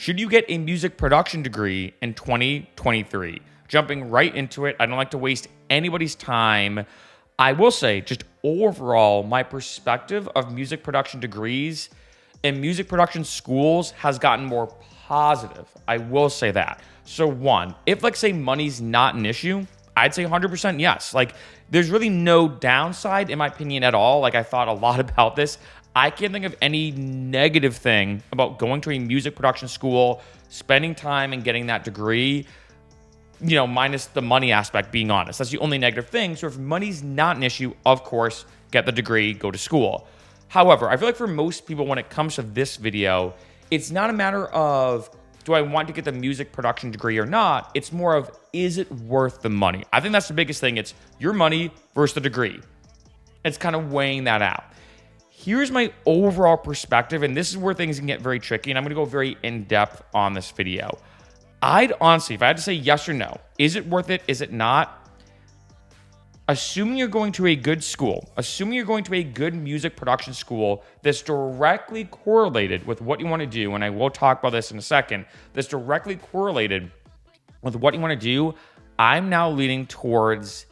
Should you get a music production degree in 2023? Jumping right into it, I don't like to waste anybody's time. I will say, just overall, my perspective of music production degrees and music production schools has gotten more positive. I will say that. So one, if like say money's not an issue, I'd say 100% yes. Like there's really no downside in my opinion at all. Like I thought a lot about this. I can't think of any negative thing about going to a music production school, spending time and getting that degree, minus the money aspect, being honest. That's the only negative thing. So if money's not an issue, of course, get the degree, go to school. However, I feel like for most people, when it comes to this video, it's not a matter of, do I want to get the music production degree or not? It's more of, is it worth the money? I think that's the biggest thing. It's your money versus the degree. It's kind of weighing that out. Here's my overall perspective, and this is where things can get very tricky, and I'm going to go very in-depth on this video. I'd honestly, if I had to say yes or no, is it worth it? Is it not? Assuming you're going to a good school, assuming you're going to a good music production school that's directly correlated with what you want to do, and I will talk about this in a second, that's directly correlated with what you want to do, I'm now leaning towards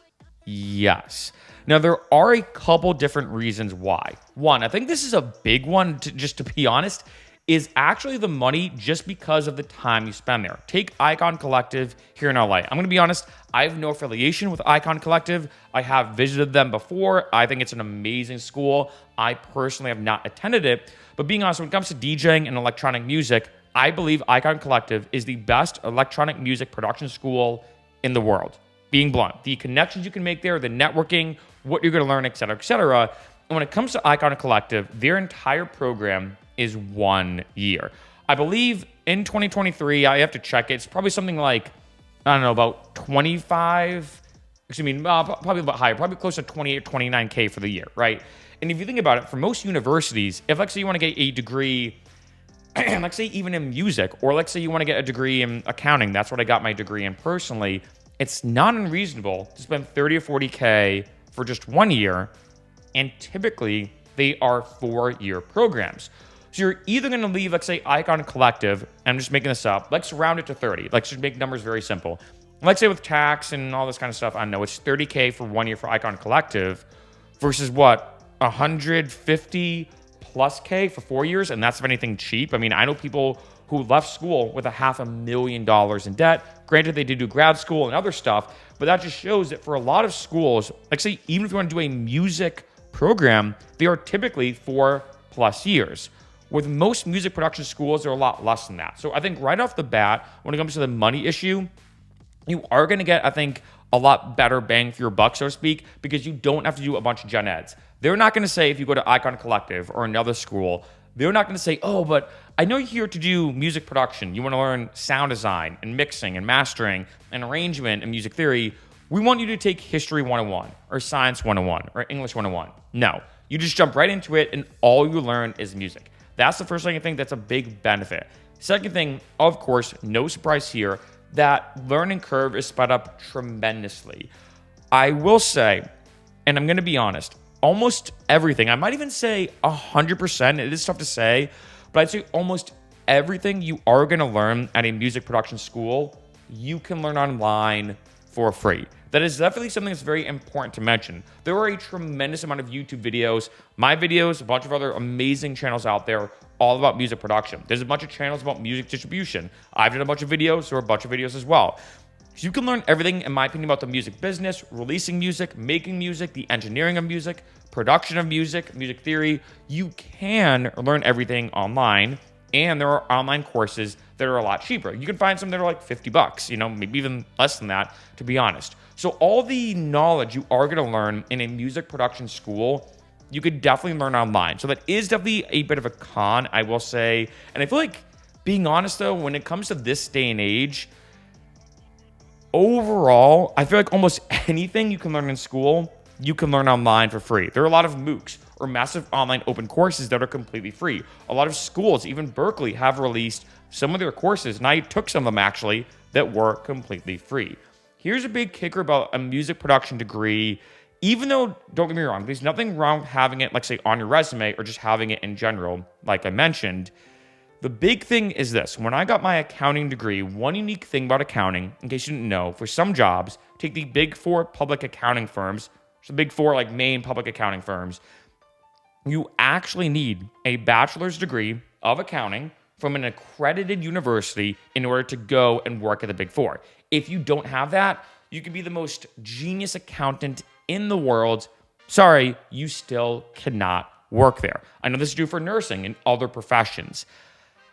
yes. Now, there are a couple different reasons why. One, I think this is a big one, just to be honest, is actually the money just because of the time you spend there. Take Icon Collective here in LA. I'm going to be honest, I have no affiliation with Icon Collective. I have visited them before. I think it's an amazing school. I personally have not attended it. But being honest, when it comes to DJing and electronic music, I believe Icon Collective is the best electronic music production school in the world. Being blunt, the connections you can make there, the networking, what you're going to learn, et cetera, et cetera. And when it comes to Icon Collective, their entire program is 1 year. I believe in 2023, I have to check it. It's probably something like, I don't know, about 25, probably about higher, probably close to 28, 29K for the year, right? And if you think about it, for most universities, if let's say you want to get a degree, let's say even in music, or let's say you want to get a degree in accounting, that's what I got my degree in personally, it's not unreasonable to spend 30 or 40K for just 1 year, and typically they are 4-year programs. So you're either going to leave, let's say, Icon Collective, and I'm just making this up, let's round it to 30. Let's just make numbers very simple. Let's say with tax and all this kind of stuff, I know it's 30K for 1 year for Icon Collective versus what, 150 plus K for 4 years, and that's if anything cheap. I mean, I know people who left school with $500,000 in debt. Granted, they did do grad school and other stuff, but that just shows that for a lot of schools, like say, even if you want to do a music program, they are typically 4+ years. With most music production schools, they're a lot less than that. So I think right off the bat, when it comes to the money issue, you are going to get, I think, a lot better bang for your buck, so to speak, because you don't have to do a bunch of gen eds. They're not going to say, if you go to Icon Collective or another school, they're not going to say, oh, but I know you're here to do music production. You want to learn sound design and mixing and mastering and arrangement and music theory. We want you to take History 101 or Science 101 or English 101. No, you just jump right into it and all you learn is music. That's the first thing I think that's a big benefit. Second thing, of course, no surprise here, that learning curve is sped up tremendously. I will say, and I'm going to be honest, almost everything, I might even say 100%, it is tough to say, but I'd say almost everything you are going to learn at a music production school, you can learn online for free. That is definitely something that's very important to mention. There are a tremendous amount of YouTube videos, my videos, a bunch of other amazing channels out there, all about music production. There's a bunch of channels about music distribution. I've done a bunch of videos, there are a bunch of videos as well. So you can learn everything, in my opinion, about the music business, releasing music, making music, the engineering of music, production of music, music theory. You can learn everything online, and there are online courses that are a lot cheaper. You can find some that are like $50, maybe even less than that, to be honest. So all the knowledge you are going to learn in a music production school, you could definitely learn online. So that is definitely a bit of a con, I will say. And I feel like, being honest though, when it comes to this day and age, overall, I feel like almost anything you can learn in school, you can learn online for free. There are a lot of MOOCs or massive online open courses that are completely free. A lot of schools, even Berkeley, have released some of their courses, and I took some of them actually, that were completely free. Here's a big kicker about a music production degree. Even though, don't get me wrong, there's nothing wrong with having it, like say, on your resume or just having it in general, like I mentioned, The big thing is this. When I got my accounting degree, one unique thing about accounting, in case you didn't know, for some jobs, take the big four public accounting firms, so the big four like main public accounting firms, you actually need a bachelor's degree of accounting from an accredited university in order to go and work at the big four. If you don't have that, you could be the most genius accountant in the world. Sorry, you still cannot work there. I know this is true for nursing and other professions.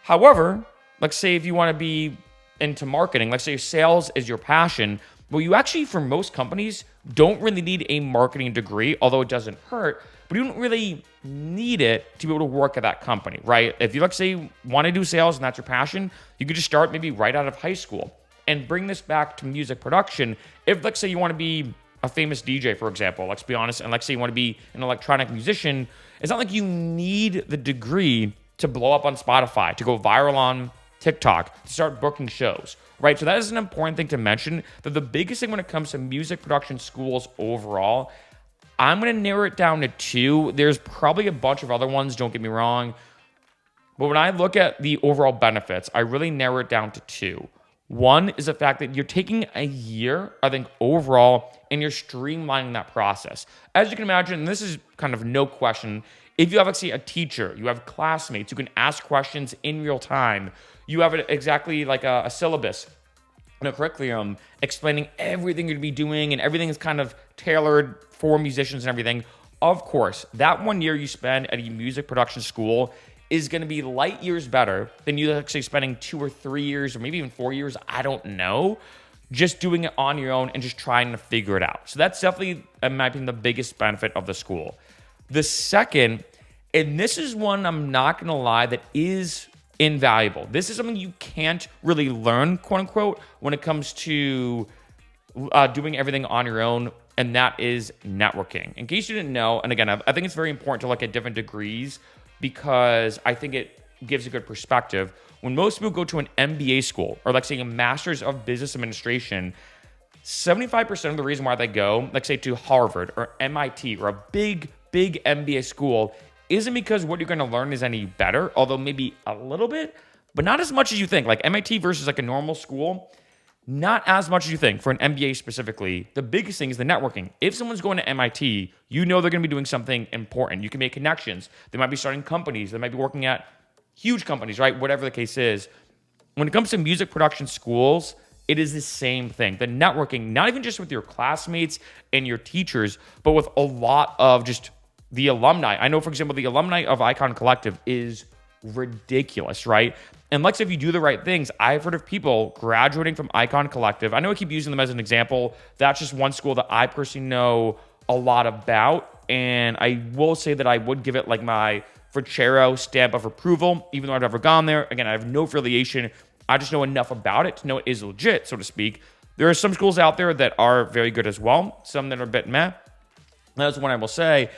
However, let's say if you want to be into marketing, let's say sales is your passion, well, you actually, for most companies, don't really need a marketing degree, although it doesn't hurt, but you don't really need it to be able to work at that company, right? If you, let's say, want to do sales and that's your passion, you could just start maybe right out of high school and bring this back to music production. If, let's say, you want to be a famous DJ, for example, let's be honest, and let's say you want to be an electronic musician, it's not like you need the degree to blow up on Spotify, to go viral on TikTok, to start booking shows, right? So that is an important thing to mention, that the biggest thing when it comes to music production schools overall, I'm going to narrow it down to two. There's probably a bunch of other ones, don't get me wrong. But when I look at the overall benefits, I really narrow it down to two. One is the fact that you're taking a year, I think, overall, and you're streamlining that process. As you can imagine, and this is kind of no question, if you have, let's say, a teacher, you have classmates, you can ask questions in real time. You have exactly like a syllabus and a curriculum explaining everything you're going to be doing, and everything is kind of tailored for musicians and everything. Of course, that 1 year you spend at a music production school is going to be light years better than you actually spending 2 or 3 years or maybe even 4 years, I don't know, just doing it on your own and just trying to figure it out. So that's definitely, in my opinion, the biggest benefit of the school. The second, and this is one I'm not going to lie, that is invaluable. This is something you can't really learn, quote unquote, when it comes to doing everything on your own, and that is networking. In case you didn't know, and again, I think it's very important to look at different degrees because I think it gives a good perspective. When most people go to an MBA school, or like saying a Master's of Business Administration, 75% of the reason why they go, like say to Harvard or MIT or a big MBA school, isn't because what you're going to learn is any better, although maybe a little bit, but not as much as you think. Like MIT versus like a normal school, not as much as you think for an MBA specifically. The biggest thing is the networking. If someone's going to MIT, you know they're going to be doing something important. You can make connections. They might be starting companies. They might be working at huge companies, right? Whatever the case is. When it comes to music production schools, it is the same thing. The networking, not even just with your classmates and your teachers, but with a lot of just the alumni. I know, for example, the alumni of Icon Collective is ridiculous, right? And like, if you do the right things, I've heard of people graduating from Icon Collective. I know I keep using them as an example. That's just one school that I personally know a lot about. And I will say that I would give it like my MarcFreccero stamp of approval, even though I've never gone there. Again, I have no affiliation. I just know enough about it to know it is legit, so to speak. There are some schools out there that are very good as well. Some that are a bit meh. That's one I will say.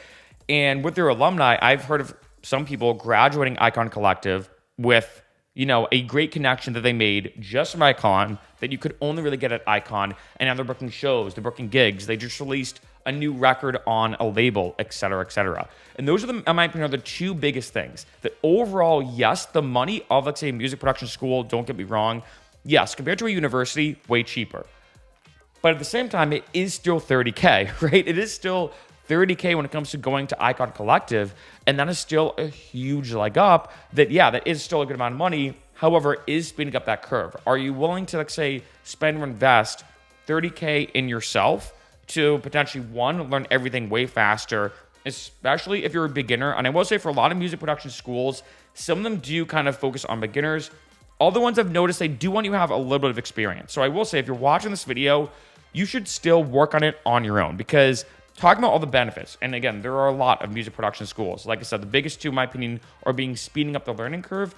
And with their alumni, I've heard of some people graduating Icon Collective with, you know, a great connection that they made just from Icon that you could only really get at Icon. And now they're booking shows, they're booking gigs. They just released a new record on a label, et cetera, et cetera. And those are, in my opinion, are the two biggest things. That overall, yes, the money of, let's say, a music production school, don't get me wrong, yes, compared to a university, way cheaper. But at the same time, it is still $30K, right? It is still $30K when it comes to going to Icon Collective, and that is still a huge leg up that, yeah, that is still a good amount of money. However, it is speeding up that curve. Are you willing to, like, say, spend or invest $30K in yourself to potentially, one, learn everything way faster, especially if you're a beginner? And I will say for a lot of music production schools, some of them do kind of focus on beginners. All the ones I've noticed, they do want you to have a little bit of experience. So I will say, if you're watching this video, you should still work on it on your own, because talking about all the benefits, and again, there are a lot of music production schools. Like I said, the biggest two, in my opinion, are being speeding up the learning curve.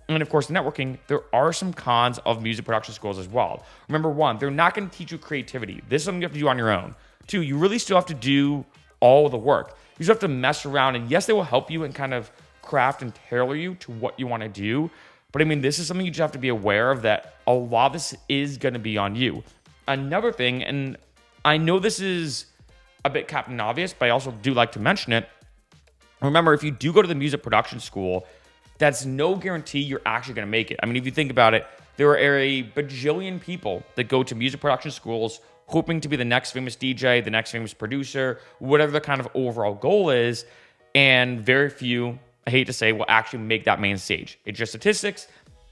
And of course, networking, there are some cons of music production schools as well. Remember, one, they're not going to teach you creativity. This is something you have to do on your own. Two, you really still have to do all the work. You still have to mess around. And yes, they will help you and kind of craft and tailor you to what you want to do. But I mean, this is something you just have to be aware of, that a lot of this is going to be on you. Another thing, and I know this is a bit captain obvious, but I also do like to mention it. Remember, if you do go to the music production school, that's no guarantee you're actually going to make it. I mean, if you think about it, there are a bajillion people that go to music production schools hoping to be the next famous DJ, the next famous producer, whatever the kind of overall goal is. And very few, I hate to say, will actually make that main stage. It's just statistics.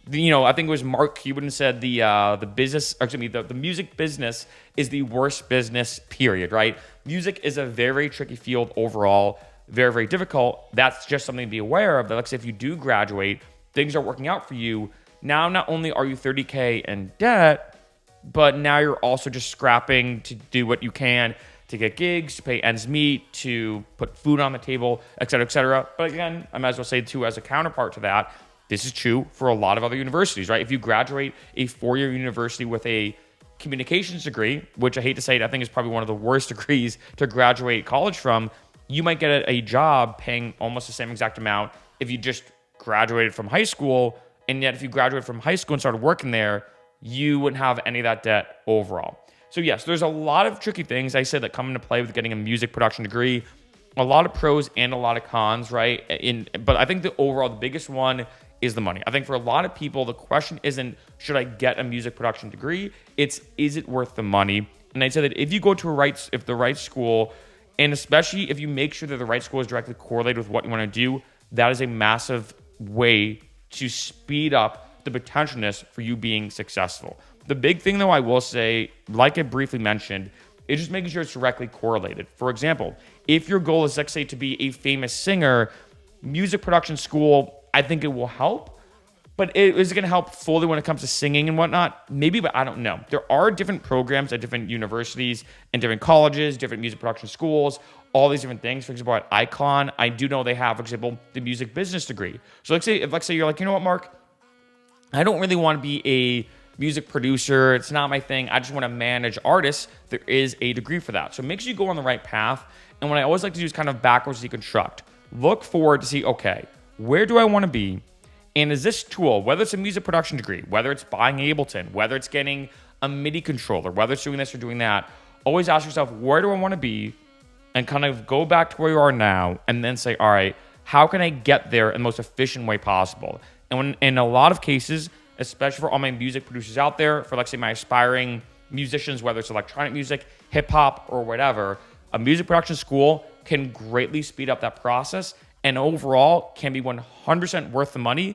I think it was Mark Cuban said the music business is the worst business, period, right? Music is a very, very tricky field overall, very, very difficult. That's just something to be aware of. That, like I said, if you do graduate, things are working out for you. Now, not only are you $30K in debt, but now you're also just scrapping to do what you can to get gigs, to pay ends meet, to put food on the table, et cetera, et cetera. But again, I might as well say too, as a counterpart to that, this is true for a lot of other universities, right? If you graduate a 4-year university with a communications degree, which I hate to say it, I think is probably one of the worst degrees to graduate college from, you might get a job paying almost the same exact amount if you just graduated from high school. And yet if you graduated from high school and started working there, you wouldn't have any of that debt overall. So yes, there's a lot of tricky things I said that come into play with getting a music production degree. A lot of pros and a lot of cons, right? But I think the biggest one is the money. I think for a lot of people, the question isn't, should I get a music production degree? It's, is it worth the money? And I said that if you go to the right school, and especially if you make sure that the right school is directly correlated with what you want to do, that is a massive way to speed up the potentialness for you being successful. The big thing, though, I will say, like I briefly mentioned, is just making sure it's directly correlated. For example, if your goal is, let's say, to be a famous singer, music production school, I think it will help. But is it going to help fully when it comes to singing and whatnot? Maybe, but I don't know. There are different programs at different universities and different colleges, different music production schools, all these different things. For example, at Icon, I do know they have, for example, the music business degree. So let's say you're like, you know what, Mark? I don't really want to be a music producer. It's not my thing. I just want to manage artists. There is a degree for that. So make sure you go on the right path. And what I always like to do is kind of backwards deconstruct. Look forward to see, okay, where do I want to be? And is this tool, whether it's a music production degree, whether it's buying Ableton, whether it's getting a MIDI controller, whether it's doing this or doing that, always ask yourself, where do I want to be? And kind of go back to where you are now and then say, all right, how can I get there in the most efficient way possible? And in a lot of cases, especially for all my music producers out there, for, like, say, my aspiring musicians, whether it's electronic music, hip hop, or whatever, a music production school can greatly speed up that process and overall can be 100% worth the money